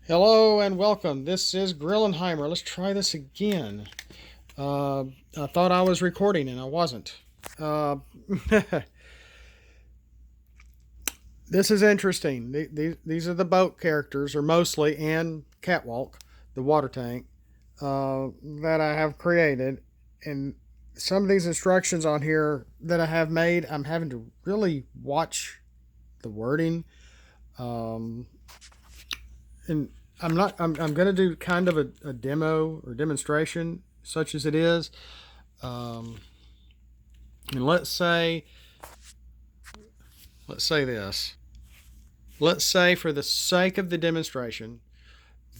Hello and welcome. This is Grillenheimer. Let's try this again. I thought I was recording and I wasn't. Uh, this is interesting. These are the boat characters, or mostly, and Catwalk, the water tank, that I have created. And some of these instructions on here that I have made, I'm having to really watch the wording. Um, and I'm going to do kind of a demo or demonstration, such as it is. Um, and let's say this. Let's say, for the sake of the demonstration,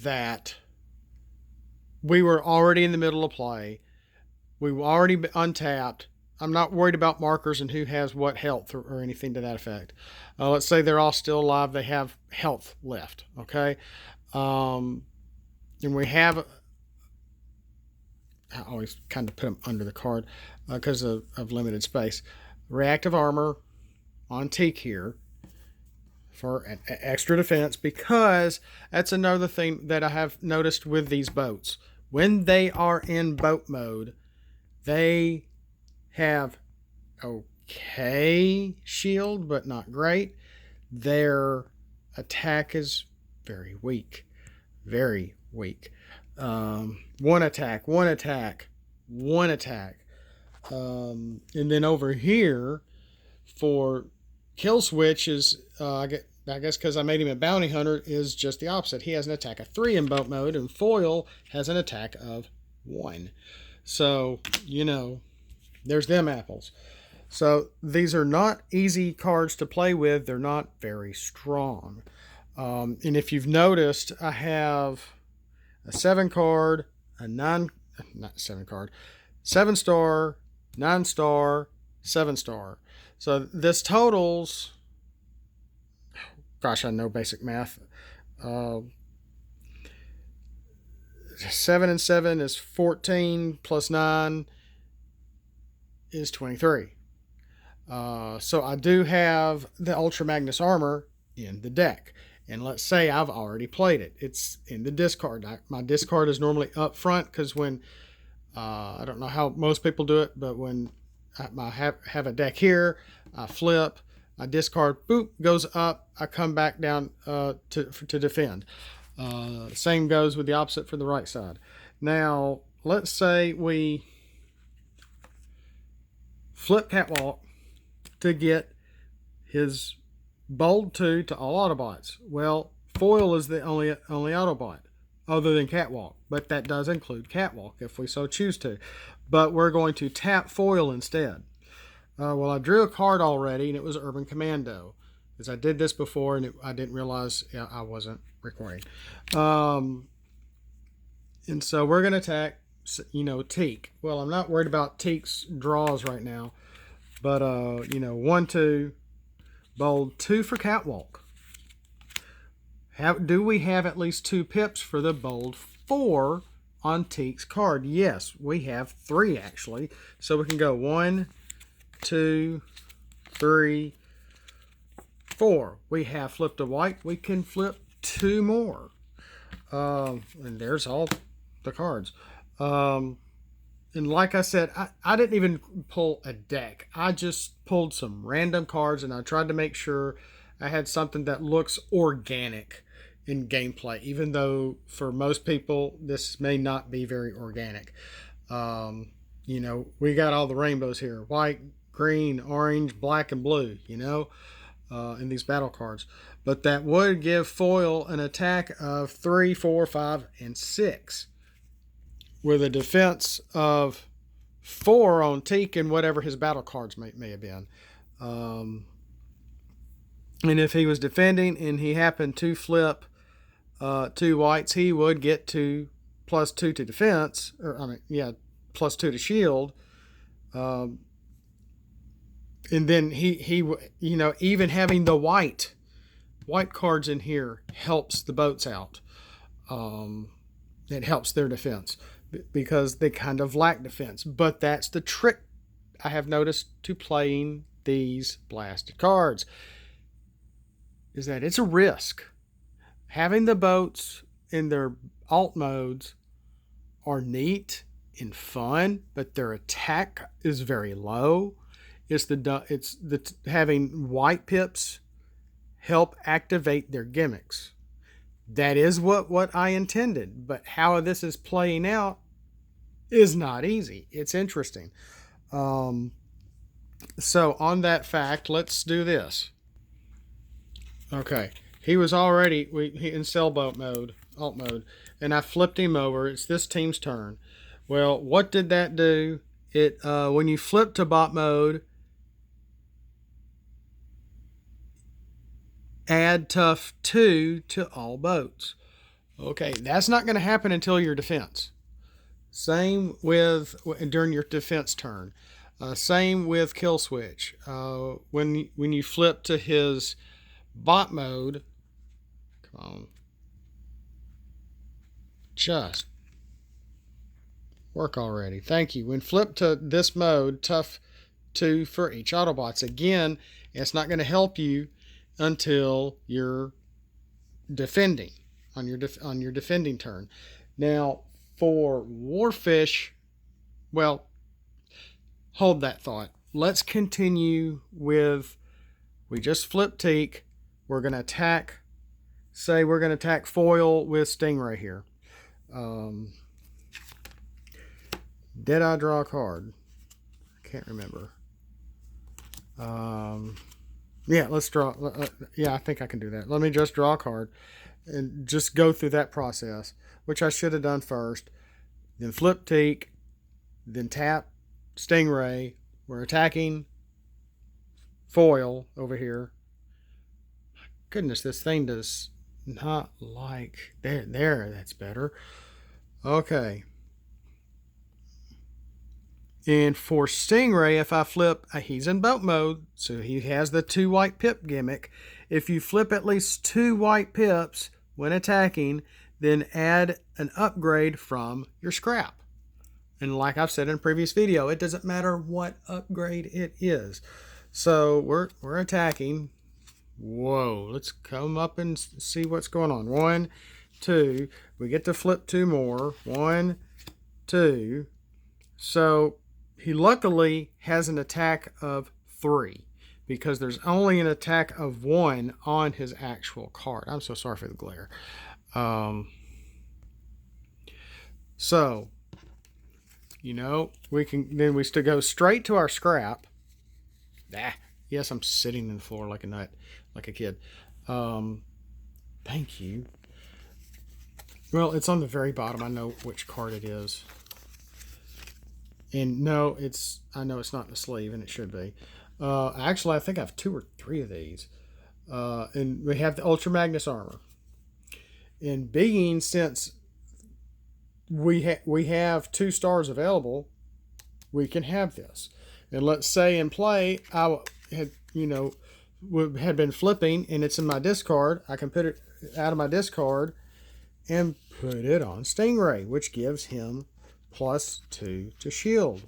that we were already in the middle of play. We were already untapped. I'm not worried about markers and who has what health or anything to that effect. Let's say they're all still alive. They have health left. Okay. Um, and we have, I always kind of put them under the card because of limited space. Reactive armor on teak here for an extra defense, because that's another thing that I have noticed with these boats. When they are in boat mode, they have okay shield, but not great. Their attack is very weak. Very weak. One attack, one attack, one attack. And then over here for kill switch is, I guess because I made him a bounty hunter, is just the opposite. He has an attack of 3 in boat mode, and foil has an attack of 1. So, there's them apples. So these are not easy cards to play with. They're not very strong. And if you've noticed, I have a 7 card, a 9, not 7 card, 7 star, 9 star, 7 star. So this totals, gosh, I know basic math. 7 and 7 is 14, plus 9 is 23. So I do have the Ultra Magnus armor in the deck. And let's say I've already played it. It's in the discard. My discard is normally up front because when, I don't know how most people do it, but when I have a deck here, I flip, I discard, boop, goes up, I come back down to defend. Same goes with the opposite for the right side. Now, let's say we flip Catwalk to get his Bold 2 to all Autobots. Well, foil is the only Autobot other than Catwalk, but that does include Catwalk if we so choose to. But we're going to tap foil instead. Well, I drew a card already, and it was Urban Commando, because I did this before, and I didn't realize I wasn't recording. And so we're going to attack, Teak. Well, I'm not worried about Teak's draws right now, but 1, 2, Bold 2 for Catwalk. Do we have at least 2 pips for the Bold 4 on Teak's card? Yes, we have 3 actually. So we can go 1, 2, 3, 4. We have flipped a white. We can flip 2 more. And there's all the cards. And like I said, I didn't even pull a deck. I just pulled some random cards, and I tried to make sure I had something that looks organic in gameplay, even though for most people this may not be very organic. We got all the rainbows here: white, green, orange, black, and blue, in these battle cards. But that would give foil an attack of 3, 4, 5, and 6. With a defense of 4 on Teak and whatever his battle cards may have been. And if he was defending and he happened to flip 2 whites, he would get to +2 to defense, +2 to shield. And then he even having the white cards in here helps the boats out. It helps their defense, because they kind of lack defense. But that's the trick I have noticed to playing these blasted cards, is that it's a risk. Having the boats in their alt modes are neat and fun, but their attack is very low. Having white pips help activate their gimmicks. That is what I intended, but how this is playing out is not easy. It's interesting. So on that fact, let's do this. Okay, he was already in sailboat mode, alt mode, and I flipped him over. It's this team's turn. Well, what did that do? It when you flip to bot mode, add tough 2 to all boats. Okay, that's not going to happen until your defense. Same with during your defense turn. Same with kill switch. When you flip to his bot mode, come on, just work already. Thank you. When flip to this mode, tough 2 for each Autobots. Again, it's not going to help you until you're defending on your defending turn. Now for Warfish, well, hold that thought. Let's continue with, we just flipped Teak. We're going to attack, say we're going to attack Foil with Stingray here. Did I draw a card? I can't remember. Yeah, let's draw. Yeah, I think I can do that. Let me just draw a card and just go through that process, which I should have done first. Then flip Teak, then tap Stingray. We're attacking Foil over here. Goodness, this thing does not like... There, that's better. Okay. And for Stingray, if I flip, he's in boat mode, so he has the 2 white pip gimmick. If you flip at least 2 white pips when attacking, then add an upgrade from your scrap. And like I've said in a previous video, it doesn't matter what upgrade it is. So we're attacking. Whoa, let's come up and see what's going on. 1, 2, we get to flip 2 more. 1, 2. So he luckily has an attack of 3 because there's only an attack of 1 on his actual card. I'm so sorry for the glare. So, you know, we still go straight to our scrap. Yes, I'm sitting in the floor like a nut, like a kid. Thank you. Well, it's on the very bottom. I know which card it is. And no, I know it's not in the sleeve, and it should be. Actually, I think I have 2 or 3 of these. And we have the Ultra Magnus armor. And being, since we have 2 stars available, we can have this. And let's say in play, I had been flipping, and it's in my discard. I can put it out of my discard and put it on Stingray, which gives him +2 to shield,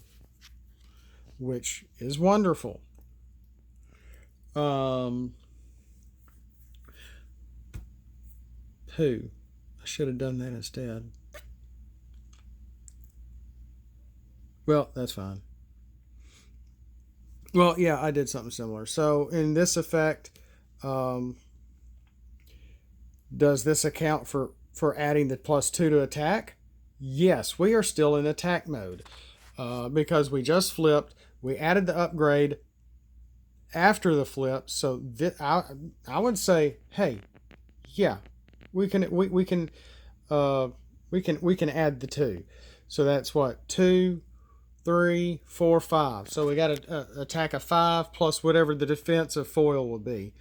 which is wonderful. I should have done that instead. Well, that's fine. Well, yeah, I did something similar. So in this effect, does this account for adding the +2 to attack? Yes, we are still in attack mode because we just flipped. We added the upgrade after the flip, so I would say, hey, yeah, we can add the 2. So that's what, 2, 3, 4, 5. So we got an attack of 5 plus whatever the defense of Foil will be,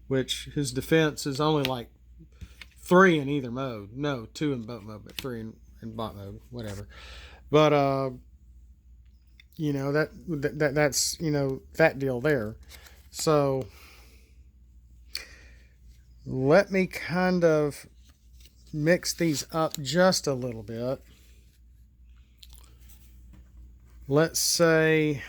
which his defense is only like 3 in either mode. No, 2 in boat mode, but 3 in bot mode, whatever. But you know, that's you know, that deal there. So let me kind of mix these up just a little bit. Let's say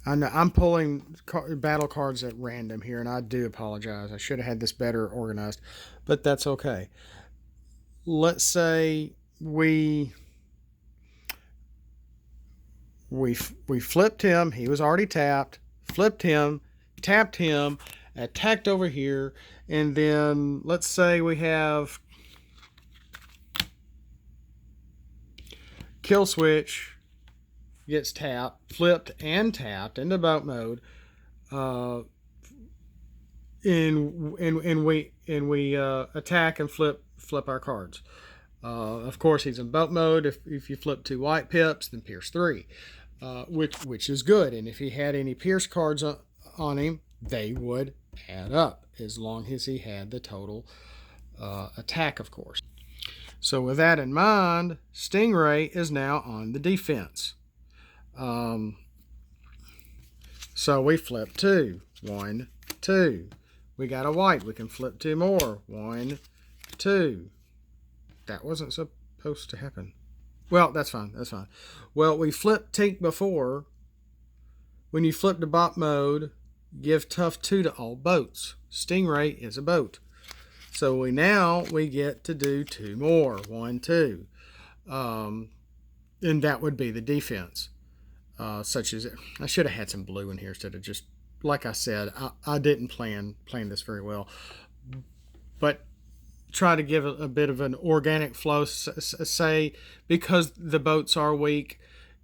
I know I'm pulling battle cards at random here, and I do apologize. I should have had this better organized, but that's okay. Let's say we flipped him. He was already tapped. Flipped him, tapped him, attacked over here, and then let's say we have kill switch gets tapped, flipped, and tapped into boat mode. Uh, and we attack and flip our cards. Of course, he's in boat mode. If you flip 2 white pips, then Pierce 3, which is good. And if he had any Pierce cards on him, they would add up as long as he had the total attack, of course. So with that in mind, Stingray is now on the defense. So we flip 2. 1, 2. We got a white. We can flip 2 more. 1, 2. That wasn't supposed to happen. Well, that's fine. That's fine. Well, we flipped Tink before. When you flip to bot mode, give tough 2 to all boats. Stingray is a boat. So we get to do 2 more. 1, 2. And that would be the defense. Such as, I should have had some blue in here instead of just, like I said, I didn't plan this very well. But try to give a bit of an organic flow, say, because the boats are weak.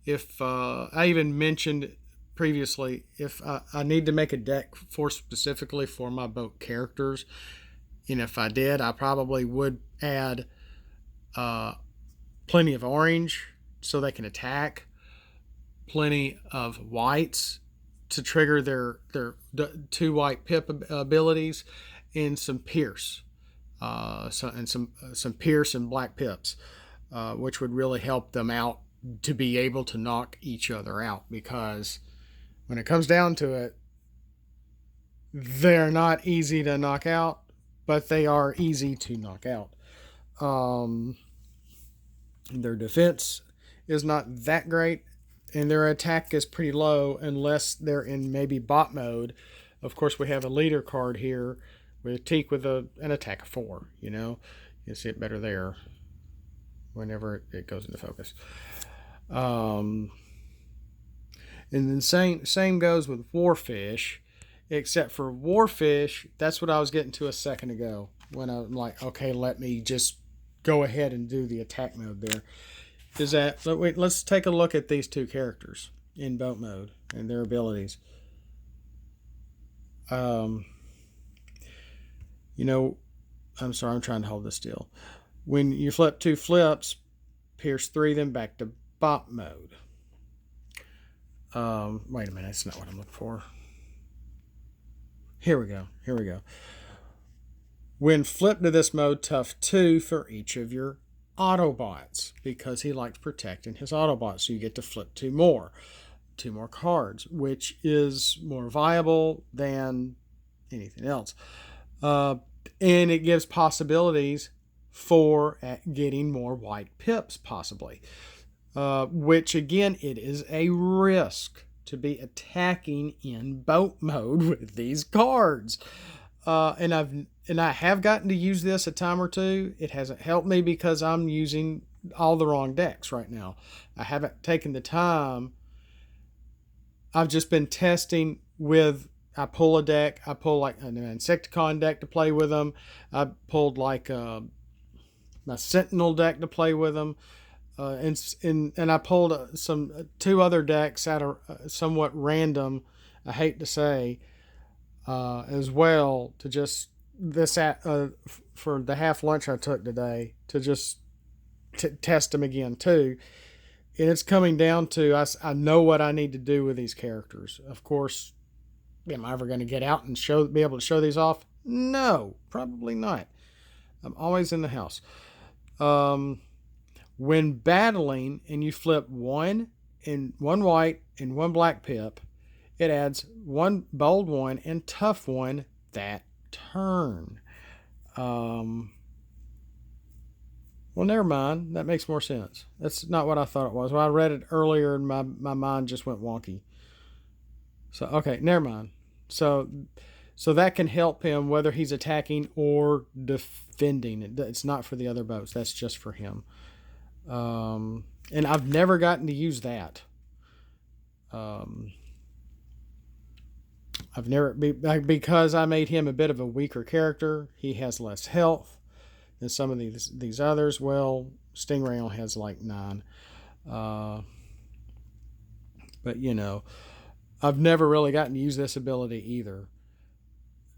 If I even mentioned previously, if I need to make a deck specifically for my boat characters, and if I did, I probably would add plenty of orange so they can attack, plenty of whites to trigger their 2 white pip abilities, and some pierce. Some pierce and black pips, which would really help them out to be able to knock each other out, because when it comes down to it, they're not easy to knock out, but they are easy to knock out. Their defense is not that great, and their attack is pretty low unless they're in maybe bot mode. Of course, we have a leader card here with Teak with an attack of 4. You see it better there whenever it goes into focus. And then same goes with Warfish, except for Warfish, that's what I was getting to a second ago when I'm like, okay, let me just go ahead and do the attack mode there. Is that, let's take a look at these 2 characters in boat mode and their abilities. I'm sorry, I'm trying to hold this still. When you flip 2 flips, Pierce 3, then back to bot mode. Wait a minute, that's not what I'm looking for. Here we go. When flipped to this mode, tough 2 for each of your Autobots, because he likes protecting his Autobots. So you get to flip 2 more cards, which is more viable than anything else. And it gives possibilities for getting more white pips, possibly. Which, again, it is a risk to be attacking in boat mode with these cards. And I have gotten to use this a time or two. It hasn't helped me because I'm using all the wrong decks right now. I haven't taken the time. I've just been testing with, I pull a deck. I pull like an Insecticon deck to play with them. I pulled like my Sentinel deck to play with them. And I pulled 2 other decks out of somewhat random, I hate to say, as well, to just for the half lunch I took today, to just test them again too. And it's coming down to, I know what I need to do with these characters. Of course, am I ever going to get out and be able to show these off? No, probably not. I'm always in the house. When battling and you flip 1 white and 1 black pip, it adds 1 bold 1 and tough 1 that turn. Well, never mind. That makes more sense. That's not what I thought it was. Well, I read it earlier and my mind just went wonky. So okay, never mind. So so that can help him whether he's attacking or defending. It's not for the other boats. That's just for him. And I've never gotten to use that. Um, I've never because I made him a bit of a weaker character. He has less health than some of these others. Well, Stingray only has like 9. Uh, but you know, I've never really gotten to use this ability either.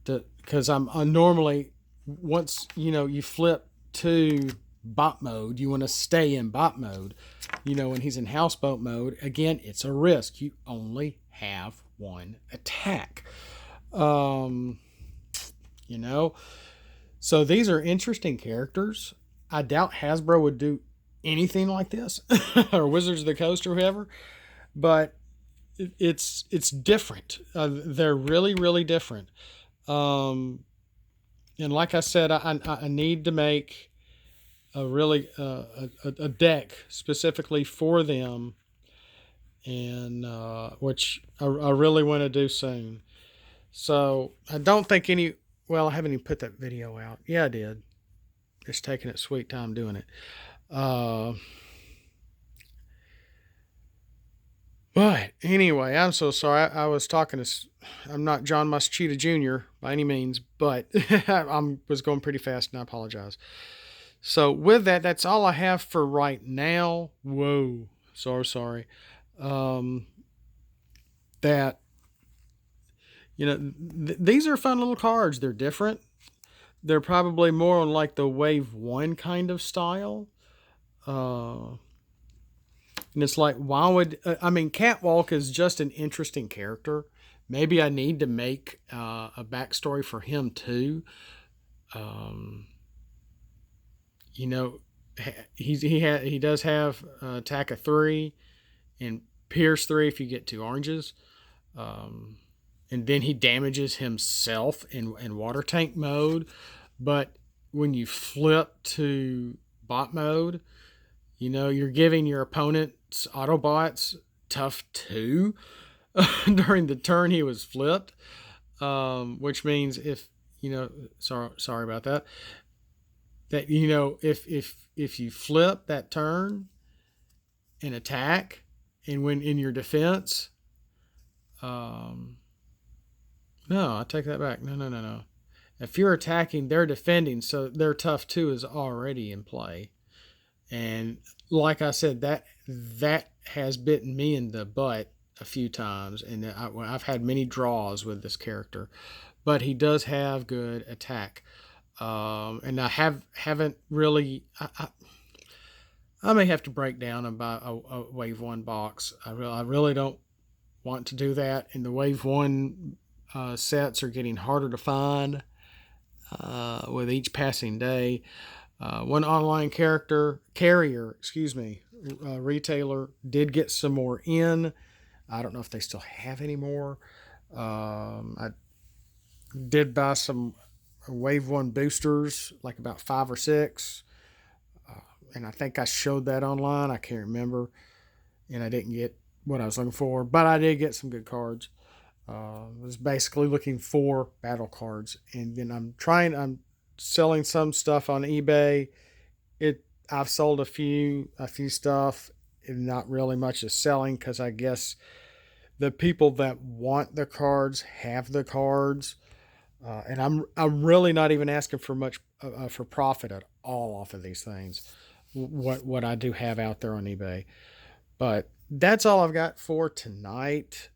Because I normally once you flip to bot mode, you want to stay in bot mode. When he's in houseboat mode, again, it's a risk. You only have one attack. Um, you know, so these are interesting characters. I doubt Hasbro would do anything like this, or Wizards of the Coast, or whoever. But it's different. They're really, really different. And like I said, I need to make a really a deck specifically for them, and which I really want to do soon. So I don't think any. Well, I haven't even put that video out. Yeah, I did. Just taking it sweet time doing it. But anyway, I'm so sorry. I was talking to. I'm not John Muschita Jr. by any means, but I was going pretty fast, and I apologize. So with that, that's all I have for right now. Whoa, sorry. That these are fun little cards. They're different. They're probably more on like the Wave 1 kind of style. And it's like, why would Catwalk is just an interesting character. Maybe I need to make a backstory for him too. He does have attack of 3 and pierce 3 if you get 2 oranges. And then he damages himself in water tank mode. But when you flip to bot mode, you're giving your opponent's Autobots tough 2 during the turn he was flipped. Which means if, sorry about that. That, if you flip that turn and attack, and when in your defense, no, I take that back. No. If you're attacking, they're defending, so their tough 2 is already in play. And like I said, that has bitten me in the butt a few times, and I've had many draws with this character. But he does have good attack, and I haven't really. I may have to break down about a Wave 1 box. I really don't want to do that, and the Wave 1 sets are getting harder to find with each passing day. One online retailer did get some more in. I don't know if they still have any more. I did buy some Wave 1 boosters, like about 5 or 6. And I think I showed that online. I can't remember. And I didn't get what I was looking for, but I did get some good cards. I was basically looking for battle cards. And then I'm selling some stuff on eBay. I've sold a few stuff, and not really much is selling, because I guess the people that want the cards have the cards, and I'm really not even asking for much for profit at all off of these things. What I do have out there on eBay, but that's all I've got for tonight.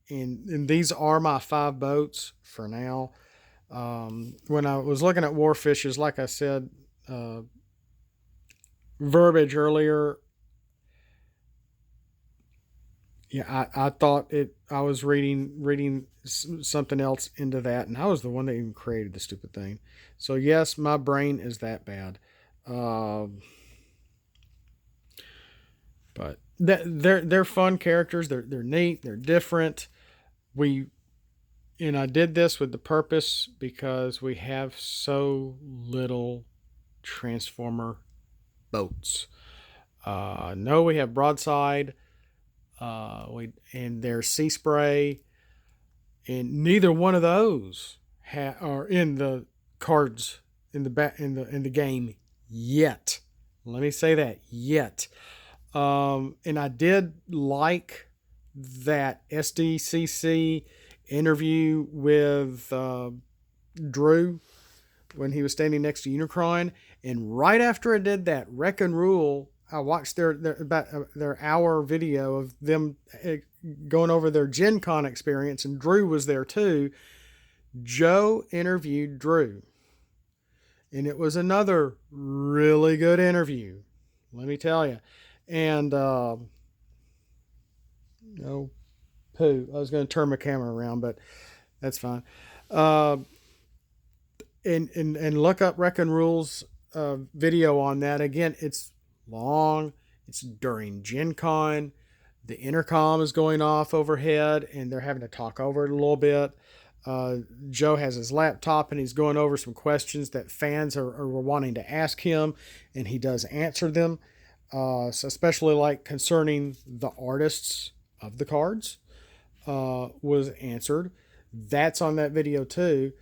And these are my 5 boats for now. When I was looking at Warfishes, like I said, verbiage earlier, yeah, I thought I was reading something else into that, and I was the one that even created the stupid thing. So yes, my brain is that bad. But they're fun characters. They're neat. They're different. And I did this with the purpose, because we have so little Transformer boats. No, we have Broadside. And there's Sea Spray. and neither one of those are in the cards in the game yet. Let me say that, yet. And I did like that SDCC interview with Drew when he was standing next to Unicron. And right after I did that, Wreck and Rule, I watched their hour video of them going over their Gen Con experience, and Drew was there too. Joe interviewed Drew, and it was another really good interview, let me tell you. And no poo. I was going to turn my camera around, but that's fine. And look up Wreck and Rule's video on that. Again, it's long. It's during Gen Con. The intercom is going off overhead, and they're having to talk over it a little bit. Joe has his laptop, and he's going over some questions that fans are wanting to ask him, and he does answer them, so especially like concerning the artists of the cards was answered. That's on that video too.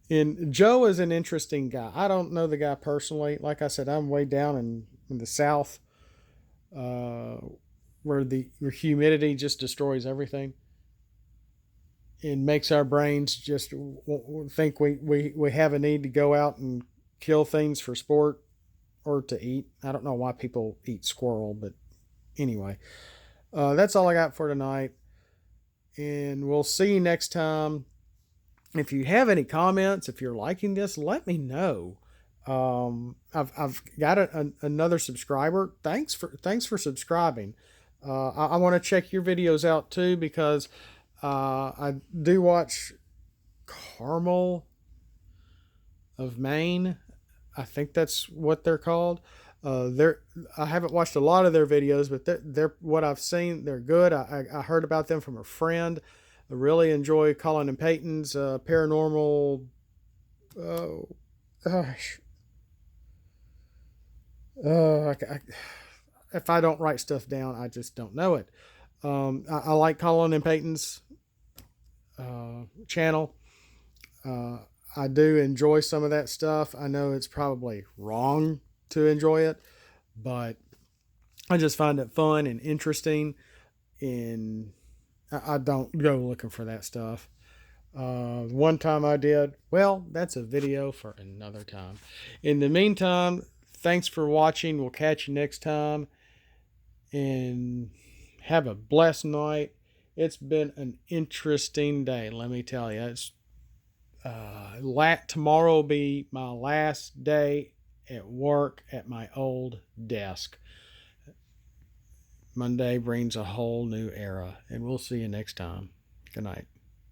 And Joe is an interesting guy. I don't know the guy personally. Like I said, I'm way down in the South, where the humidity just destroys everything and makes our brains just think we have a need to go out and kill things for sport or to eat. I don't know why people eat squirrel, but anyway, that's all I got for tonight. And we'll see you next time. If you have any comments, if you're liking this, let me know. I've got another subscriber. Thanks for subscribing. I want to check your videos out too, because I do watch Carmel of Maine. I think that's what they're called. I haven't watched a lot of their videos, but they're what I've seen. They're good. I heard about them from a friend. I really enjoy Colin and Peyton's paranormal. Oh gosh. If I don't write stuff down, I just don't know it. I like Colin and Peyton's channel. I do enjoy some of that stuff. I know it's probably wrong to enjoy it, but I just find it fun and interesting, and I don't go looking for that stuff. One time I did. Well, that's a video for another time. In the meantime, thanks for watching. We'll catch you next time, and have a blessed night. It's been an interesting day, let me tell you. It's tomorrow will be my last day at work at my old desk. Monday brings a whole new era, and we'll see you next time. Good night.